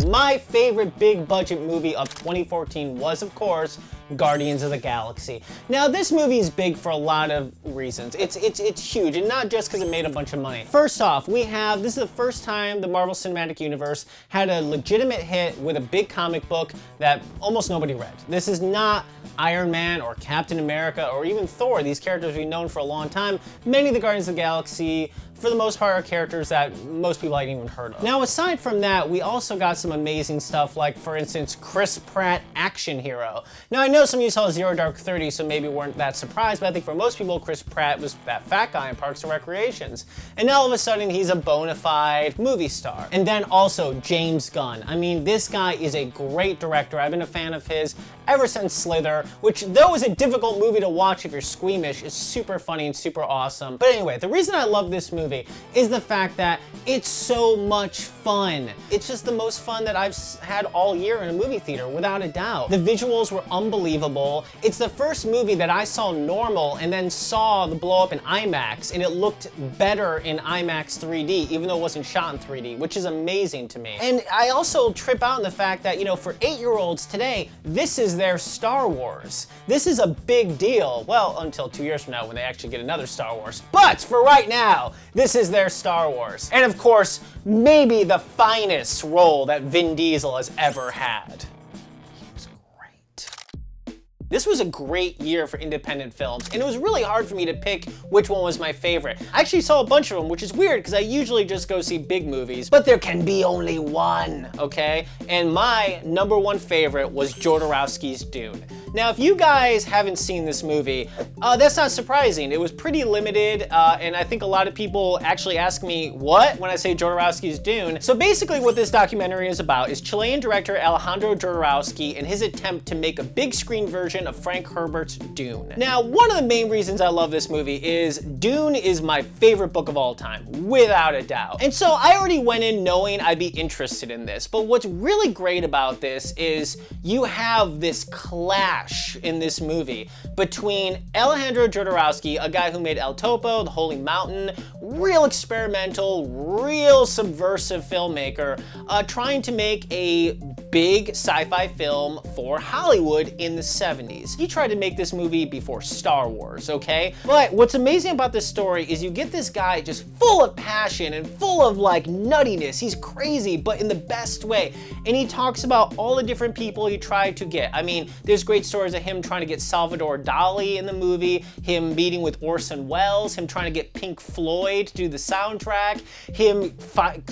my favorite big budget movie of 2014 was, of course, Guardians of the Galaxy. Now, this movie is big for a lot of reasons. It's huge, and not just because it made a bunch of money. First off, this is the first time the Marvel Cinematic Universe had a legitimate hit with a big comic book that almost nobody read. This is not Iron Man or Captain America or even Thor. These characters we've known for a long time. Many of the Guardians of the Galaxy, for the most part, are characters that most people hadn't even heard of. Now, aside from that, we also got some amazing stuff like, for instance, Chris Pratt action hero. Now, I know some of you saw Zero Dark 30, so maybe weren't that surprised, but I think for most people, Chris Pratt was that fat guy in Parks and Recreations. And now all of a sudden, he's a bona fide movie star. And then also, James Gunn. I mean, this guy is a great director. I've been a fan of his ever since Slither, which, though is a difficult movie to watch if you're squeamish, is super funny and super awesome. But anyway, the reason I love this movie is the fact that it's so much fun. It's just the most fun that I've had all year in a movie theater, without a doubt. The visuals were unbelievable. It's the first movie that I saw normal and then saw the blow up in IMAX, and it looked better in IMAX 3D, even though it wasn't shot in 3D, which is amazing to me. And I also trip out in the fact that, you know, for 8-year-olds today, this is their Star Wars. This is a big deal. Well, until 2 years from now when they actually get another Star Wars. But for right now, this is their Star Wars. And of course, maybe the finest role that Vin Diesel has ever had. He was great. This was a great year for independent films, and it was really hard for me to pick which one was my favorite. I actually saw a bunch of them, which is weird because I usually just go see big movies, but there can be only one, okay? And my #1 favorite was Jodorowsky's Dune. Now, if you guys haven't seen this movie, that's not surprising. It was pretty limited, and I think a lot of people actually ask me, what? When I say Jodorowsky's Dune. So basically what this documentary is about is Chilean director Alejandro Jodorowsky and his attempt to make a big screen version of Frank Herbert's Dune. Now, one of the main reasons I love this movie is Dune is my favorite book of all time, without a doubt. And so I already went in knowing I'd be interested in this, but what's really great about this is you have this clash in this movie between Alejandro Jodorowsky, a guy who made El Topo, The Holy Mountain, real experimental, real subversive filmmaker, trying to make a big sci-fi film for Hollywood in the 70s. He tried to make this movie before Star Wars, okay? But what's amazing about this story is you get this guy just full of passion and full of like nuttiness. He's crazy, but in the best way. And he talks about all the different people he tried to get. I mean, there's great stories of him trying to get Salvador Dali in the movie, him meeting with Orson Welles, him trying to get Pink Floyd to do the soundtrack, him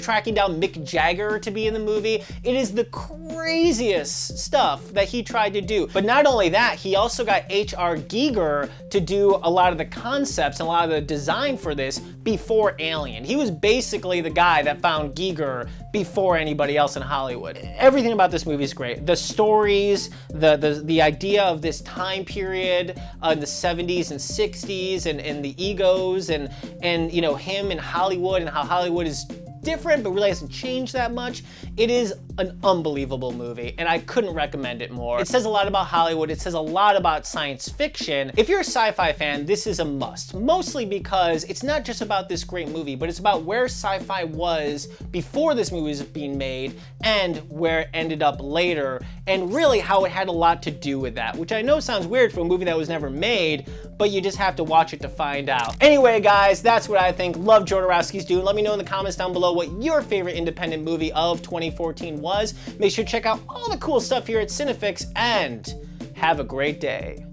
tracking down Mick Jagger to be in the movie. It is the craziest stuff that he tried to do. But not only that, he also got H.R. Giger to do a lot of the concepts and a lot of the design for this before Alien. He was basically the guy that found Giger before anybody else in Hollywood. Everything about this movie is great. The stories, the idea of this time period in the 70s and 60s and the egos and you know, him in Hollywood and how Hollywood is different but really hasn't changed that much. It is an unbelievable movie, and I couldn't recommend it more. It says a lot about Hollywood. It says a lot about science fiction. If you're a sci-fi fan, this is a must, mostly because it's not just about this great movie, but it's about where sci-fi was before this movie was being made and where it ended up later, and really how it had a lot to do with that, which I know sounds weird for a movie that was never made, but you just have to watch it to find out. Anyway, guys, that's what I think. Love Jodorowsky's Dune. Let me know in the comments down below what your favorite independent movie of 2014 was. Make sure to check out all the cool stuff here at Cinefix, and have a great day.